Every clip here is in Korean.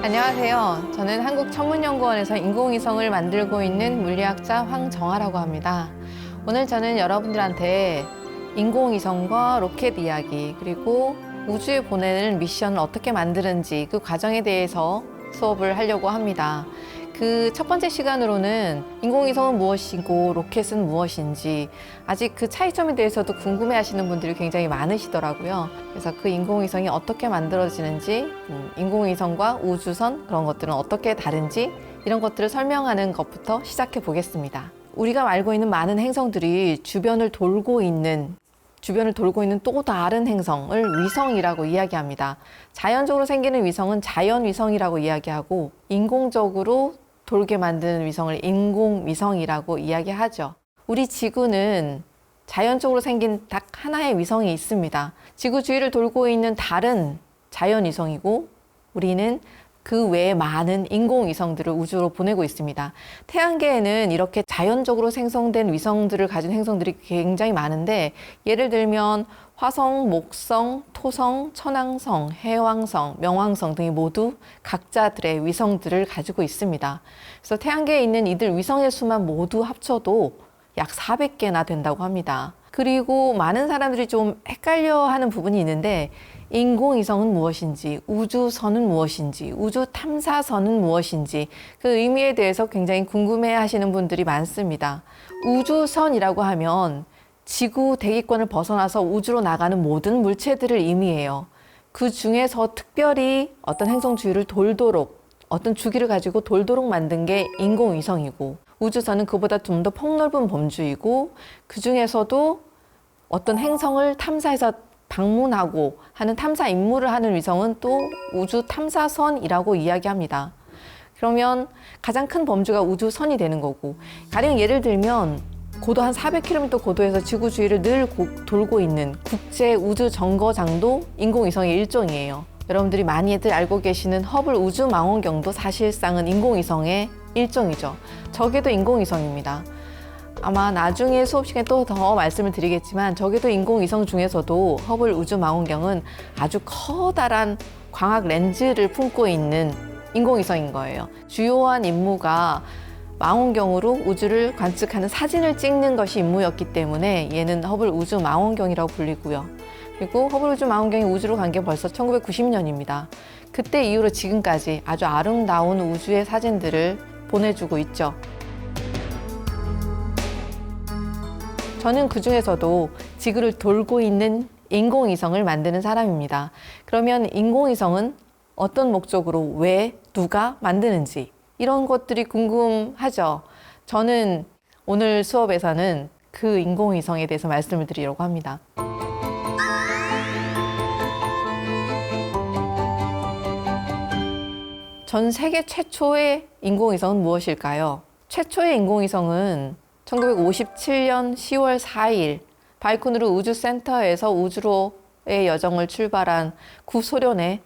안녕하세요. 저는 한국천문연구원에서 인공위성을 만들고 있는 물리학자 황정아라고 합니다. 오늘 저는 여러분들한테 인공위성과 로켓 이야기, 그리고 우주에 보내는 미션을 어떻게 만드는지 그 과정에 대해서 수업을 하려고 합니다. 그 첫 번째 시간으로는 인공위성은 무엇이고 로켓은 무엇인지 아직 그 차이점에 대해서도 궁금해 하시는 분들이 굉장히 많으시더라고요. 그래서 그 인공위성이 어떻게 만들어지는지, 인공위성과 우주선 그런 것들은 어떻게 다른지 이런 것들을 설명하는 것부터 시작해 보겠습니다. 우리가 알고 있는 많은 행성들이 주변을 돌고 있는 또 다른 행성을 위성이라고 이야기합니다. 자연적으로 생기는 위성은 자연위성이라고 이야기하고, 인공적으로 돌게 만드는 위성을 인공위성이라고 이야기하죠. 우리 지구는 자연적으로 생긴 딱 하나의 위성이 있습니다. 지구 주위를 돌고 있는 달은 자연위성이고, 우리는 그 외에 많은 인공위성들을 우주로 보내고 있습니다. 태양계에는 이렇게 자연적으로 생성된 위성들을 가진 행성들이 굉장히 많은데, 예를 들면 화성, 목성, 토성, 천왕성, 해왕성, 명왕성 등이 모두 각자들의 위성들을 가지고 있습니다. 그래서 태양계에 있는 이들 위성의 수만 모두 합쳐도 약 400개나 된다고 합니다. 그리고 많은 사람들이 좀 헷갈려하는 부분이 있는데, 인공위성은 무엇인지, 우주선은 무엇인지, 우주 탐사선은 무엇인지 그 의미에 대해서 굉장히 궁금해 하시는 분들이 많습니다. 우주선이라고 하면 지구 대기권을 벗어나서 우주로 나가는 모든 물체들을 의미해요. 그 중에서 특별히 어떤 행성 주위를 돌도록, 어떤 주기를 가지고 돌도록 만든 게 인공위성이고, 우주선은 그보다 좀 더 폭넓은 범주이고, 그 중에서도 어떤 행성을 탐사해서 방문하고 하는 탐사 임무를 하는 위성은 또 우주 탐사선이라고 이야기합니다. 그러면 가장 큰 범주가 우주선이 되는 거고, 가령 예를 들면 고도 한 400km 고도에서 지구 주위를 늘 돌고 있는 국제 우주 정거장도 인공위성의 일종이에요. 여러분들이 많이들 알고 계시는 허블 우주 망원경도 사실상은 인공위성의 일종이죠. 저게도 인공위성입니다. 아마 나중에 수업 시간에 또 더 말씀을 드리겠지만, 저게도 인공위성 중에서도 허블 우주 망원경은 아주 커다란 광학 렌즈를 품고 있는 인공위성인 거예요. 주요한 임무가 망원경으로 우주를 관측하는 사진을 찍는 것이 임무였기 때문에 얘는 허블 우주 망원경이라고 불리고요. 그리고 허블 우주 망원경이 우주로 간 게 벌써 1990년입니다. 그때 이후로 지금까지 아주 아름다운 우주의 사진들을 보내주고 있죠. 저는 그 중에서도 지구를 돌고 있는 인공위성을 만드는 사람입니다. 그러면 인공위성은 어떤 목적으로, 왜, 누가 만드는지 이런 것들이 궁금하죠. 저는 오늘 수업에서는 그 인공위성에 대해서 말씀을 드리려고 합니다. 전 세계 최초의 인공위성은 무엇일까요? 최초의 인공위성은 1957년 10월 4일 바이코누르 우주센터에서 우주로의 여정을 출발한 구소련의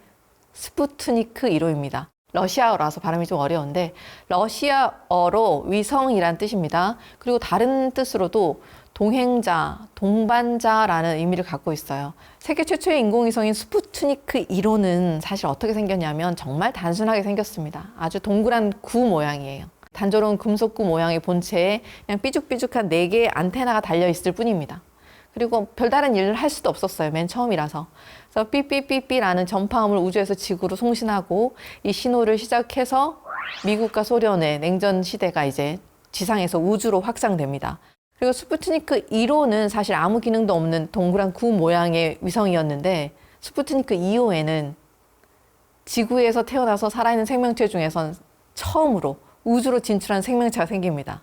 스푸트니크 1호입니다. 러시아어라서 발음이 좀 어려운데, 러시아어로 위성이란 뜻입니다. 그리고 다른 뜻으로도 동행자, 동반자라는 의미를 갖고 있어요. 세계 최초의 인공위성인 스푸트니크 1호는 사실 어떻게 생겼냐면 정말 단순하게 생겼습니다. 아주 동그란 구 모양이에요. 단조로운 금속구 모양의 본체에 그냥 삐죽삐죽한 4개의 안테나가 달려있을 뿐입니다. 그리고 별다른 일을 할 수도 없었어요. 맨 처음이라서. 그래서 삐삐삐삐라는 전파음을 우주에서 지구로 송신하고, 이 신호를 시작해서 미국과 소련의 냉전 시대가 이제 지상에서 우주로 확장됩니다. 그리고 스푸트니크 1호는 사실 아무 기능도 없는 동그란 구 모양의 위성이었는데, 스푸트니크 2호에는 지구에서 태어나서 살아있는 생명체 중에선 처음으로 우주로 진출한 생명체가 생깁니다.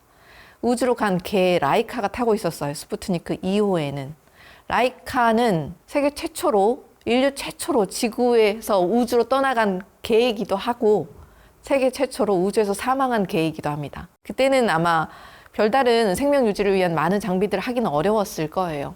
우주로 간 개 라이카가 타고 있었어요. 스푸트니크 2호에는. 라이카는 세계 최초로, 인류 최초로 지구에서 우주로 떠나간 개이기도 하고 세계 최초로 우주에서 사망한 개이기도 합니다. 그때는 아마 별다른 생명 유지를 위한 많은 장비들을 하기는 어려웠을 거예요.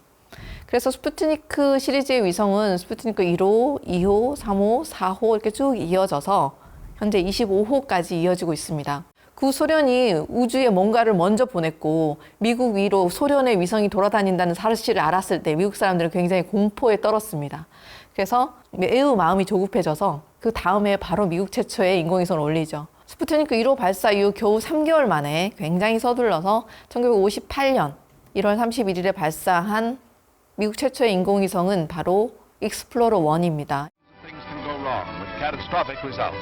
그래서 스푸트니크 시리즈의 위성은 스푸트니크 1호, 2호, 3호, 4호 이렇게 쭉 이어져서 현재 25호까지 이어지고 있습니다. 구소련이 우주에 뭔가를 먼저 보냈고 미국 위로 소련의 위성이 돌아다닌다는 사실을 알았을 때 미국 사람들은 굉장히 공포에 떨었습니다. 그래서 매우 마음이 조급해져서 그 다음에 바로 미국 최초의 인공위성을 올리죠. 스푸트니크 1호 발사 이후 겨우 3개월 만에 굉장히 서둘러서 1958년 1월 31일에 발사한 미국 최초의 인공위성은 바로 익스플로러 1입니다. Things can go wrong with catastrophic results.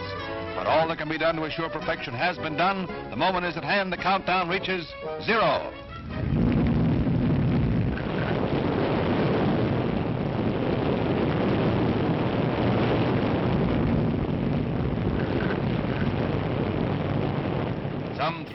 But all that can be done to assure perfection has been done. The moment is at hand. The countdown reaches 0.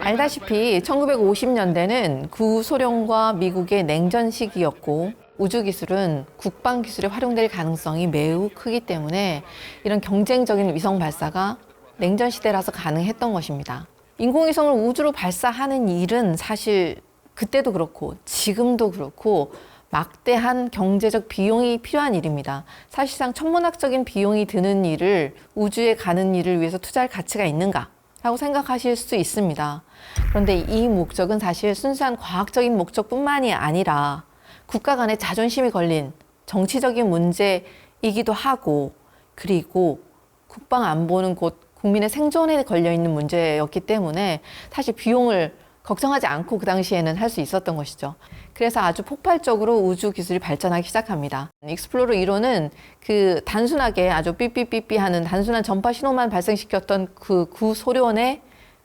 알다시피 1950년대는 구소련과 미국의 냉전 시기였고 우주기술은 국방기술에 활용될 가능성이 매우 크기 때문에 이런 경쟁적인 위성 발사가 냉전 시대라서 가능했던 것입니다. 인공위성을 우주로 발사하는 일은 사실 그때도 그렇고 지금도 그렇고 막대한 경제적 비용이 필요한 일입니다. 사실상 천문학적인 비용이 드는 일을 우주에 가는 일을 위해서 투자할 가치가 있는가? 라고 생각하실 수 있습니다. 그런데 이 목적은 사실 순수한 과학적인 목적뿐만이 아니라 국가 간의 자존심이 걸린 정치적인 문제이기도 하고 그리고 국방 안보는 곧 국민의 생존에 걸려있는 문제였기 때문에 사실 비용을 걱정하지 않고 그 당시에는 할 수 있었던 것이죠. 그래서 아주 폭발적으로 우주 기술이 발전하기 시작합니다. 익스플로러 1호는 그 단순하게 아주 삐삐삐삐 하는 단순한 전파 신호만 발생시켰던 그 구소련의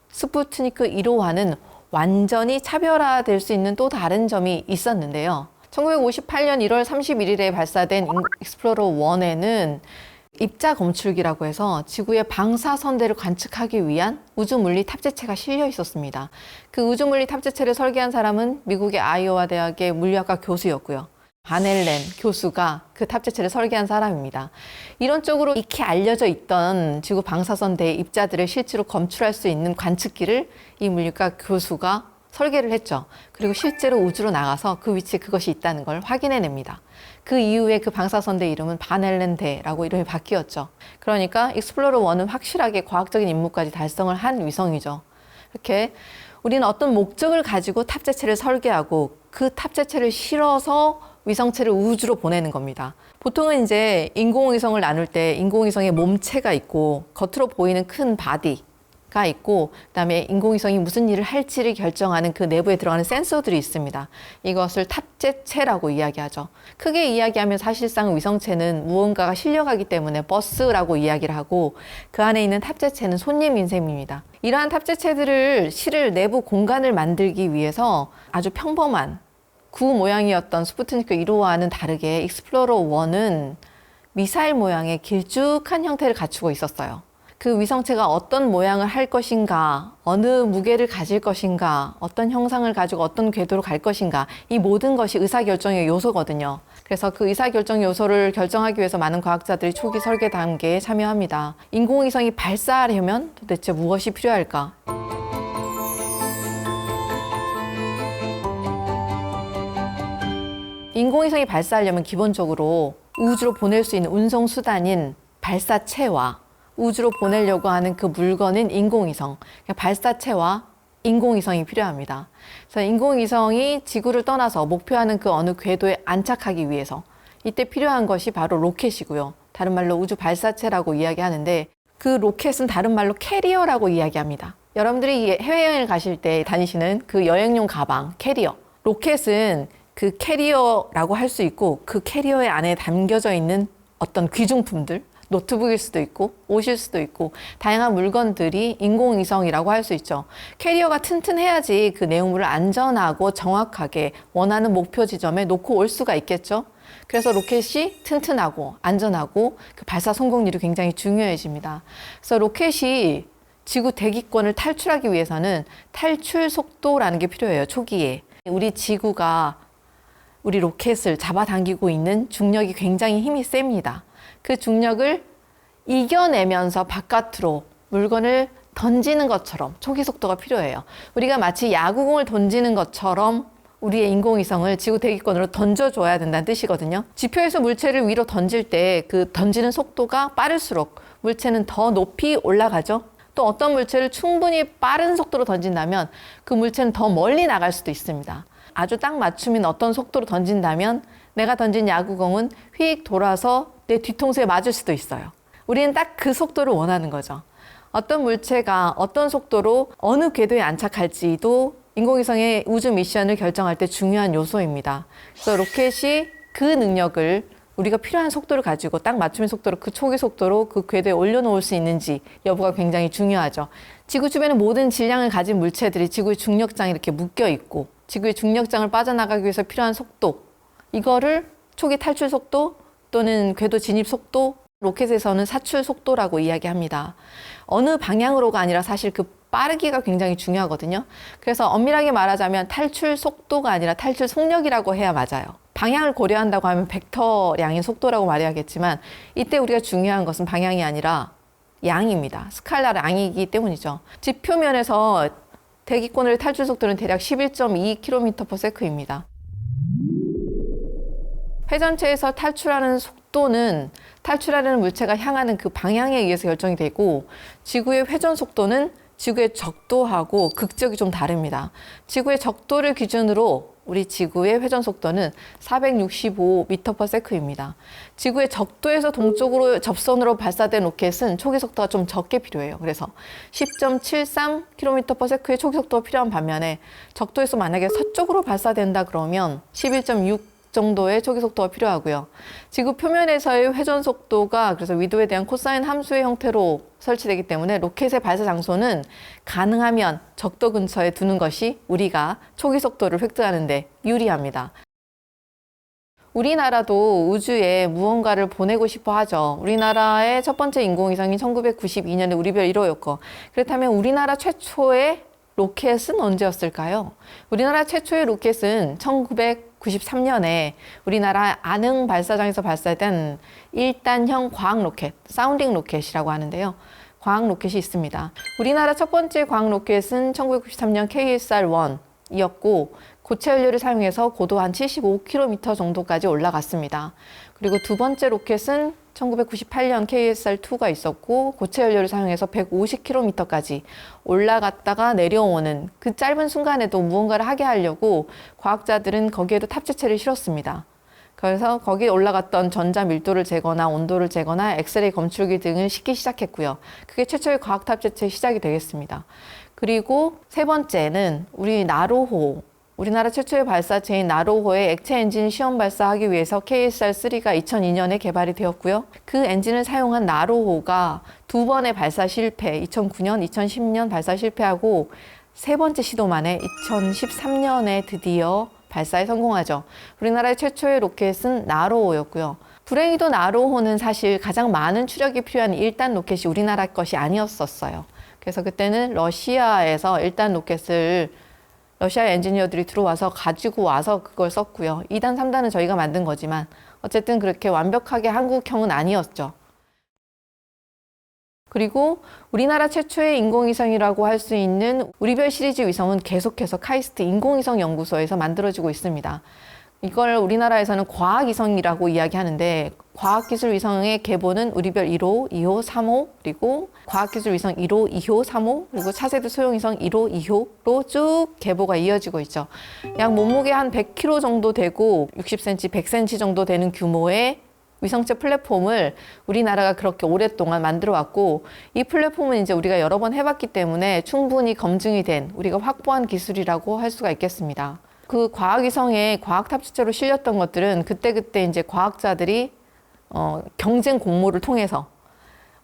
스푸트니크 1호와는 완전히 차별화될 수 있는 또 다른 점이 있었는데요. 1958년 1월 31일에 발사된 익스플로러 1에는 입자 검출기라고 해서 지구의 방사선대를 관측하기 위한 우주물리 탑재체가 실려 있었습니다. 그 우주물리 탑재체를 설계한 사람은 미국의 아이오와 대학의 물리학과 교수였고요. 바넬렌 교수가 그 탑재체를 설계한 사람입니다. 이론적으로 익히 알려져 있던 지구 방사선대의 입자들을 실제로 검출할 수 있는 관측기를 이 물리학과 교수가 설계를 했죠. 그리고 실제로 우주로 나가서 그 위치에 그것이 있다는 걸 확인해냅니다. 그 이후에 그 방사선대 이름은 바넬렌대라고 이름이 바뀌었죠. 그러니까 익스플로러 1은 확실하게 과학적인 임무까지 달성을 한 위성이죠. 이렇게 우리는 어떤 목적을 가지고 탑재체를 설계하고 그 탑재체를 실어서 위성체를 우주로 보내는 겁니다. 보통은 이제 인공위성을 나눌 때 인공위성의 몸체가 있고 겉으로 보이는 큰 바디가 있고 그다음에 인공위성이 무슨 일을 할지를 결정하는 그 내부에 들어가는 센서들이 있습니다. 이것을 탑재체라고 이야기하죠. 크게 이야기하면 사실상 위성체는 무언가가 실려가기 때문에 버스라고 이야기를 하고 그 안에 있는 탑재체는 손님인 셈입니다. 이러한 탑재체들을 실을 내부 공간을 만들기 위해서 아주 평범한 구 모양이었던 스푸트니크 1호와는 다르게 익스플로러 1은 미사일 모양의 길쭉한 형태를 갖추고 있었어요. 그 위성체가 어떤 모양을 할 것인가, 어느 무게를 가질 것인가, 어떤 형상을 가지고 어떤 궤도로 갈 것인가, 이 모든 것이 의사결정의 요소거든요. 그래서 그 의사결정 요소를 결정하기 위해서 많은 과학자들이 초기 설계 단계에 참여합니다. 인공위성이 발사하려면 도대체 무엇이 필요할까? 인공위성이 발사하려면 기본적으로 우주로 보낼 수 있는 운송 수단인 발사체와 우주로 보내려고 하는 그 물건인 인공위성, 그러니까 발사체와 인공위성이 필요합니다. 그래서 인공위성이 지구를 떠나서 목표하는 그 어느 궤도에 안착하기 위해서 이때 필요한 것이 바로 로켓이고요. 다른 말로 우주 발사체라고 이야기하는데 그 로켓은 다른 말로 캐리어라고 이야기합니다. 여러분들이 해외여행을 가실 때 다니시는 그 여행용 가방, 캐리어. 로켓은 그 캐리어라고 할 수 있고 그 캐리어의 안에 담겨져 있는 어떤 귀중품들, 노트북일 수도 있고 옷일 수도 있고 다양한 물건들이 인공위성이라고 할 수 있죠. 캐리어가 튼튼해야지 그 내용물을 안전하고 정확하게 원하는 목표 지점에 놓고 올 수가 있겠죠. 그래서 로켓이 튼튼하고 안전하고 그 발사 성공률이 굉장히 중요해집니다. 그래서 로켓이 지구 대기권을 탈출하기 위해서는 탈출 속도라는 게 필요해요. 초기에. 우리 지구가 우리 로켓을 잡아당기고 있는 중력이 굉장히 힘이 셉니다. 그 중력을 이겨내면서 바깥으로 물건을 던지는 것처럼 초기 속도가 필요해요. 우리가 마치 야구공을 던지는 것처럼 우리의 인공위성을 지구 대기권으로 던져줘야 된다는 뜻이거든요. 지표에서 물체를 위로 던질 때 그 던지는 속도가 빠를수록 물체는 더 높이 올라가죠. 또 어떤 물체를 충분히 빠른 속도로 던진다면 그 물체는 더 멀리 나갈 수도 있습니다. 아주 딱 맞춤인 어떤 속도로 던진다면 내가 던진 야구공은 휙 돌아서 내 뒤통수에 맞을 수도 있어요. 우리는 딱 그 속도를 원하는 거죠. 어떤 물체가 어떤 속도로 어느 궤도에 안착할지도 인공위성의 우주 미션을 결정할 때 중요한 요소입니다. 그래서 로켓이 그 능력을 우리가 필요한 속도를 가지고 딱 맞춤인 속도로 그 초기 속도로 그 궤도에 올려놓을 수 있는지 여부가 굉장히 중요하죠. 지구 주변의 모든 질량을 가진 물체들이 지구의 중력장에 이렇게 묶여 있고 지구의 중력장을 빠져나가기 위해서 필요한 속도, 이거를 초기 탈출 속도 또는 궤도 진입 속도, 로켓에서는 사출 속도라고 이야기합니다. 어느 방향으로가 아니라 사실 그 빠르기가 굉장히 중요하거든요. 그래서 엄밀하게 말하자면 탈출 속도가 아니라 탈출 속력이라고 해야 맞아요. 방향을 고려한다고 하면 벡터량의 속도라고 말해야겠지만 이때 우리가 중요한 것은 방향이 아니라 양입니다. 스칼라 양이기 때문이죠. 지표면에서 대기권의 탈출 속도는 대략 11.2km/s입니다. 회전체에서 탈출하는 속도는 탈출하려는 물체가 향하는 그 방향에 의해서 결정이 되고 지구의 회전 속도는 지구의 적도하고 극적이 좀 다릅니다. 지구의 적도를 기준으로 우리 지구의 회전 속도는 465m/s입니다. 지구의 적도에서 동쪽으로 접선으로 발사된 로켓은 초기 속도가 좀 적게 필요해요. 그래서 10.73km/s의 초기 속도가 필요한 반면에 적도에서 만약에 서쪽으로 발사된다 그러면 11.6 정도의 초기 속도가 필요하고요. 지구 표면에서의 회전 속도가 그래서 위도에 대한 코사인 함수의 형태로 설치되기 때문에 로켓의 발사 장소는 가능하면 적도 근처에 두는 것이 우리가 초기 속도를 획득하는 데 유리합니다. 우리나라도 우주에 무언가를 보내고 싶어 하죠. 우리나라의 첫 번째 인공위성이 1992년에 우리별 1호였고, 그렇다면 우리나라 최초의 로켓은 언제였을까요? 우리나라 최초의 로켓은 1993년에 우리나라 안흥 발사장에서 발사된 1단형 과학 로켓, 사운딩 로켓이라고 하는데요. 과학 로켓이 있습니다. 우리나라 첫 번째 과학 로켓은 1993년 KSR-1이었고 고체 연료를 사용해서 고도 한 75km 정도까지 올라갔습니다. 그리고 두 번째 로켓은 1998년 KSR-2가 있었고 고체 연료를 사용해서 150km까지 올라갔다가 내려오는 그 짧은 순간에도 무언가를 하게 하려고 과학자들은 거기에도 탑재체를 실었습니다. 그래서 거기에 올라갔던 전자 밀도를 재거나 온도를 재거나 엑스레이 검출기 등을 싣기 시작했고요. 그게 최초의 과학 탑재체의 시작이 되겠습니다. 그리고 세 번째는 우리 나로호, 우리나라 최초의 발사체인 나로호의 액체 엔진 시험 발사하기 위해서 KSR-3가 2002년에 개발이 되었고요. 그 엔진을 사용한 나로호가 두 번의 발사 실패, 2009년, 2010년 발사 실패하고 세 번째 시도 만에 2013년에 드디어 발사에 성공하죠. 우리나라의 최초의 로켓은 나로호였고요. 불행히도 나로호는 사실 가장 많은 추력이 필요한 1단 로켓이 우리나라 것이 아니었었어요. 그래서 그때는 러시아에서 1단 로켓을 러시아 엔지니어들이 들어와서 가지고 와서 그걸 썼고요. 2단, 3단은 저희가 만든 거지만 어쨌든 그렇게 완벽하게 한국형은 아니었죠. 그리고 우리나라 최초의 인공위성이라고 할 수 있는 우리별 시리즈 위성은 계속해서 카이스트 인공위성 연구소에서 만들어지고 있습니다. 이걸 우리나라에서는 과학위성이라고 이야기하는데 과학기술위성의 계보는 우리별 1호, 2호, 3호, 그리고 과학기술위성 1호, 2호, 3호, 그리고 차세대 소형위성 1호, 2호로 쭉 계보가 이어지고 있죠. 약 몸무게 한 100kg 정도 되고 60cm, 100cm 정도 되는 규모의 위성체 플랫폼을 우리나라가 그렇게 오랫동안 만들어 왔고 이 플랫폼은 이제 우리가 여러 번 해봤기 때문에 충분히 검증이 된 우리가 확보한 기술이라고 할 수가 있겠습니다. 그 과학위성에 과학 탑재체로 실렸던 것들은 그때그때 이제 과학자들이 경쟁 공모를 통해서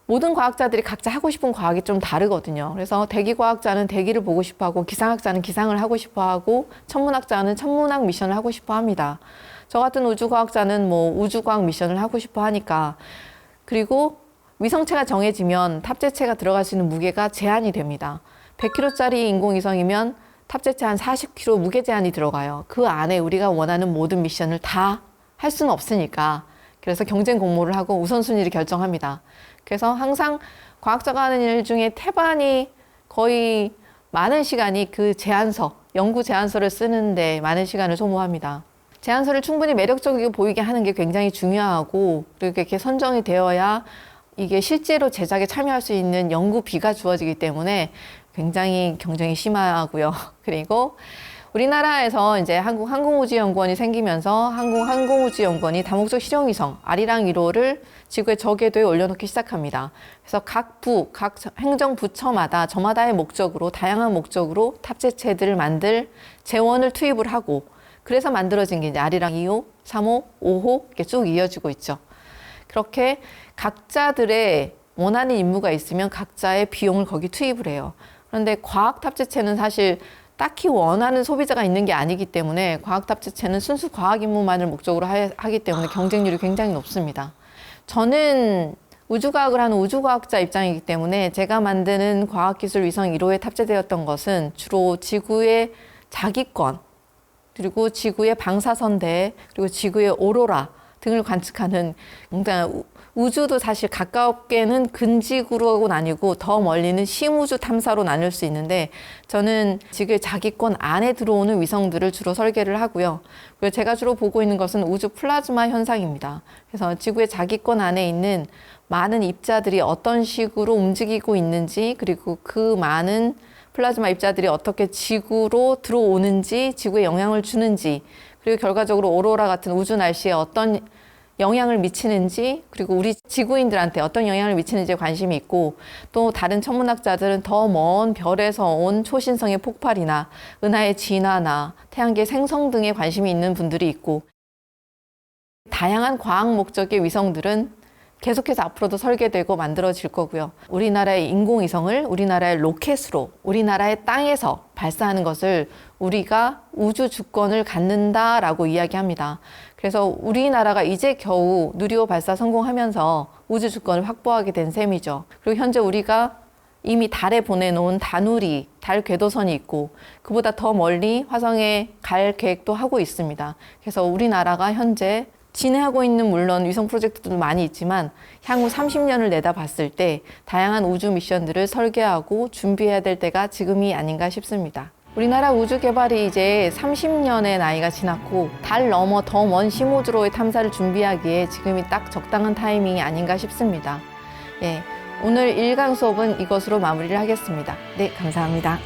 모든 과학자들이 각자 하고 싶은 과학이 좀 다르거든요. 그래서 대기과학자는 대기를 보고 싶어 하고 기상학자는 기상을 하고 싶어 하고 천문학자는 천문학 미션을 하고 싶어 합니다. 저 같은 우주과학자는 뭐 우주과학 미션을 하고 싶어 하니까 그리고 위성체가 정해지면 탑재체가 들어갈 수 있는 무게가 제한이 됩니다. 100kg짜리 인공위성이면 탑재체 한 40kg 무게 제한이 들어가요. 그 안에 우리가 원하는 모든 미션을 다 할 수는 없으니까. 그래서 경쟁 공모를 하고 우선순위를 결정합니다. 그래서 항상 과학자가 하는 일 중에 태반이 거의 많은 시간이 그 제안서, 연구 제안서를 쓰는데 많은 시간을 소모합니다. 제안서를 충분히 매력적이게 보이게 하는 게 굉장히 중요하고, 그리고 이렇게 선정이 되어야 이게 실제로 제작에 참여할 수 있는 연구비가 주어지기 때문에 굉장히 경쟁이 심하고요. 그리고 우리나라에서 이제 한국항공우주연구원이 생기면서 한국항공우주연구원이 다목적 실용위성 아리랑 1호를 지구의 저궤도에 올려놓기 시작합니다. 그래서 각 행정부처마다 저마다의 목적으로, 다양한 목적으로 탑재체들을 만들 재원을 투입을 하고, 그래서 만들어진 게 이제 아리랑 2호, 3호, 5호 이렇게 쭉 이어지고 있죠. 그렇게 각자들의 원하는 임무가 있으면 각자의 비용을 거기 투입을 해요. 그런데 과학 탑재체는 사실 딱히 원하는 소비자가 있는 게 아니기 때문에 과학 탑재체는 순수 과학 임무만을 목적으로 하기 때문에 경쟁률이 굉장히 높습니다. 저는 우주과학을 하는 우주과학자 입장이기 때문에 제가 만드는 과학기술 위성 1호에 탑재되었던 것은 주로 지구의 자기권, 그리고 지구의 방사선대, 그리고 지구의 오로라 등을 관측하는, 굉장히 우주도 사실 가깝게는 근지구로 나뉘고 더 멀리는 심우주 탐사로 나눌 수 있는데, 저는 지구의 자기권 안에 들어오는 위성들을 주로 설계를 하고요. 그리고 제가 주로 보고 있는 것은 우주 플라즈마 현상입니다. 그래서 지구의 자기권 안에 있는 많은 입자들이 어떤 식으로 움직이고 있는지, 그리고 그 많은 플라즈마 입자들이 어떻게 지구로 들어오는지, 지구에 영향을 주는지, 그리고 결과적으로 오로라 같은 우주 날씨에 어떤 영향을 미치는지, 그리고 우리 지구인들한테 어떤 영향을 미치는지에 관심이 있고, 또 다른 천문학자들은 더 먼 별에서 온 초신성의 폭발이나 은하의 진화나 태양계 생성 등에 관심이 있는 분들이 있고, 다양한 과학 목적의 위성들은 계속해서 앞으로도 설계되고 만들어질 거고요. 우리나라의 인공위성을 우리나라의 로켓으로 우리나라의 땅에서 발사하는 것을 우리가 우주 주권을 갖는다라고 이야기합니다. 그래서 우리나라가 이제 겨우 누리호 발사 성공하면서 우주 주권을 확보하게 된 셈이죠. 그리고 현재 우리가 이미 달에 보내놓은 다누리, 달 궤도선이 있고, 그보다 더 멀리 화성에 갈 계획도 하고 있습니다. 그래서 우리나라가 현재 진행하고 있는 물론 위성 프로젝트도 많이 있지만 향후 30년을 내다봤을 때 다양한 우주 미션들을 설계하고 준비해야 될 때가 지금이 아닌가 싶습니다. 우리나라 우주 개발이 이제 30년의 나이가 지났고 달 넘어 더 먼 심우주로의 탐사를 준비하기에 지금이 딱 적당한 타이밍이 아닌가 싶습니다. 예, 오늘 1강 수업은 이것으로 마무리를 하겠습니다. 네, 감사합니다.